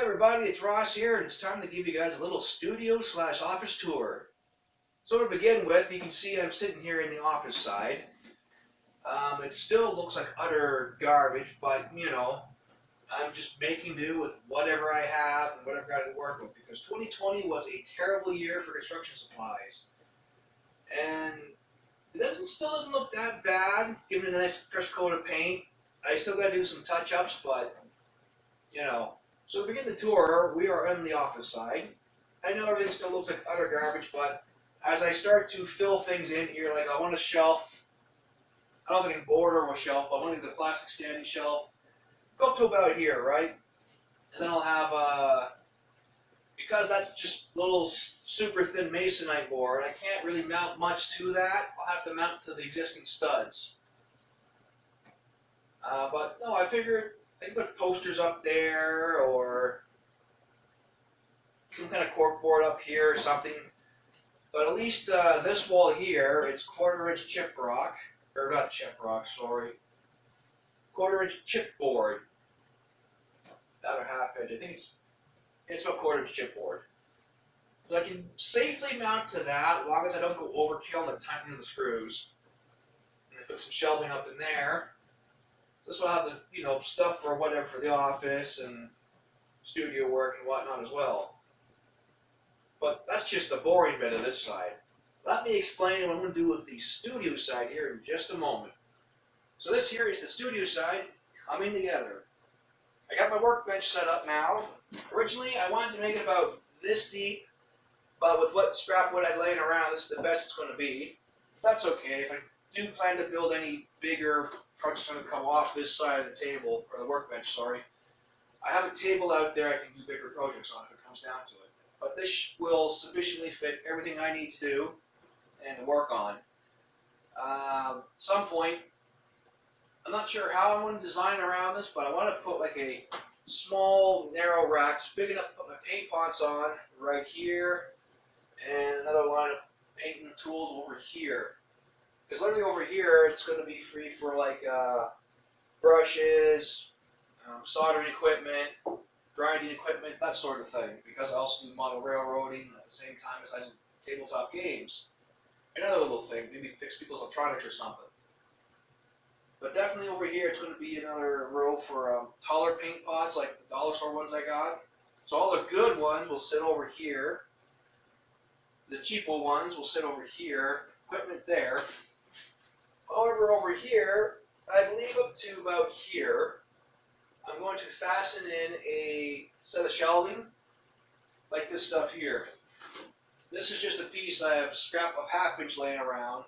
everybody, it's Ross here, and it's time to give you guys a little studio slash office tour. So to begin with, you can see I'm sitting here in the office side. It still looks like utter garbage, but I'm just making do with whatever I have and whatever I got to work with, because 2020 was a terrible year for construction supplies. And still doesn't look that bad, given a nice fresh coat of paint. I still got to do some touch-ups, but you know. So to begin the tour, we are on the office side. I know everything still looks like utter garbage, but as I start to fill things in here, like I want a shelf. I don't think I can border a shelf, but I want to get the plastic standing shelf. Go up to about here, right? And then I'll have, because that's just little super thin masonite board, I can't really mount much to that. I'll have to mount to the existing studs. But no, I figured I can put posters up there or some kind of corkboard up here or something. But at least this wall here, it's 1/4 inch chip rock, or not chip rock, sorry, 1/4 inch chipboard. That or 1/2 inch. I think it's about 1/4 inch chipboard. So I can safely mount to that as long as I don't go overkill and tighten the screws. And I put some shelving up in there. This will have the stuff for whatever for the office and studio work and whatnot as well. But that's just the boring bit of this side. Let me explain what I'm going to do with the studio side here in just a moment. So this here is the studio side coming together. I got my workbench set up now. Originally I wanted to make it about this deep, but with what scrap wood I had laying around, this is the best it's going to be. That's okay. If I do plan to build any bigger projects going to come off this side of the table, or the workbench, sorry, I have a table out there I can do bigger projects on if it comes down to it. But this will sufficiently fit everything I need to do and to work on. Some point, I'm not sure how I want to design around this, but I want to put like a small, narrow rack, just big enough to put my paint pots on right here, and another line of painting tools over here. Because literally over here, it's going to be free for like brushes, soldering equipment, grinding equipment, that sort of thing. Because I also do model railroading at the same time as I do tabletop games. Another little thing, maybe fix people's electronics or something. But definitely over here, it's going to be another row for taller paint pots, like the dollar store ones I got. So all the good ones will sit over here. The cheapo ones will sit over here. Equipment there. However, over here, I believe up to about here, I'm going to fasten in a set of shelving, like this stuff here. This is just a piece I have scrap of 1/2 inch laying around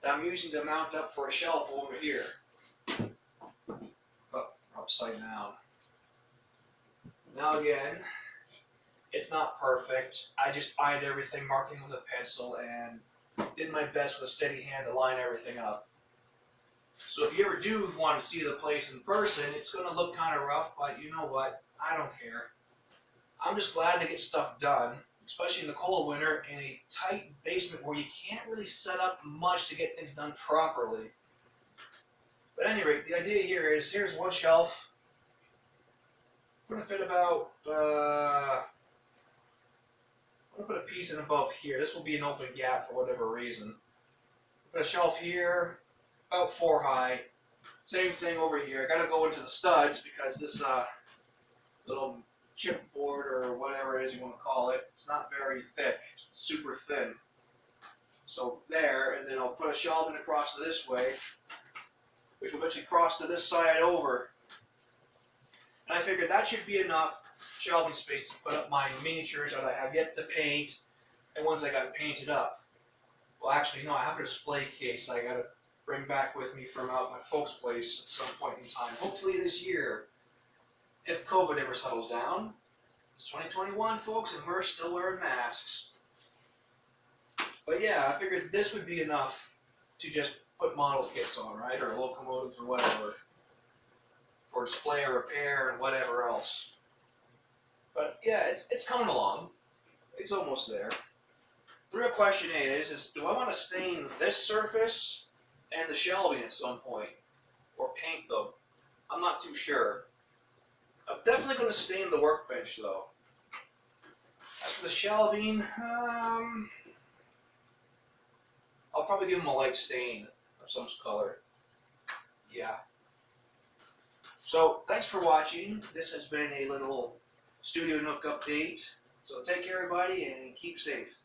that I'm using to mount up for a shelf over here. Oh, upside down. Now again, it's not perfect. I just eyed everything, marked it with a pencil, and did my best with a steady hand to line everything up. So if you ever do want to see the place in person, it's going to look kind of rough, but you know what? I don't care. I'm just glad to get stuff done, especially in the cold winter, in a tight basement where you can't really set up much to get things done properly. But at any rate, the idea here is, here's one shelf. I'm going to fit about, I'm going to put a piece in above here. This will be an open gap for whatever reason. Put a shelf here, about 4 high. Same thing over here. I got to go into the studs because this little chipboard or whatever it is you want to call it, it's not very thick. It's super thin. So there, and then I'll put a shelving across to this way, which will eventually cross to this side over. And I figured that should be enough shelving space to put up my miniatures that I have yet to paint and ones I got painted up. Well, actually, no, I have a display case I got to bring back with me from out my folks' place at some point in time. Hopefully this year, if COVID ever settles down. It's 2021, folks, and we're still wearing masks. But yeah, I figured this would be enough to just put model kits on, right? Or locomotives or whatever. For display or repair and whatever else. But yeah, it's coming along. It's almost there. The real question is do I want to stain this surface and the shelving at some point? Or paint them? I'm not too sure. I'm definitely going to stain the workbench though. As for the shelving, I'll probably give them a light stain of some color. Yeah. So, thanks for watching. This has been a little Studio Nook update. So take care everybody and keep safe.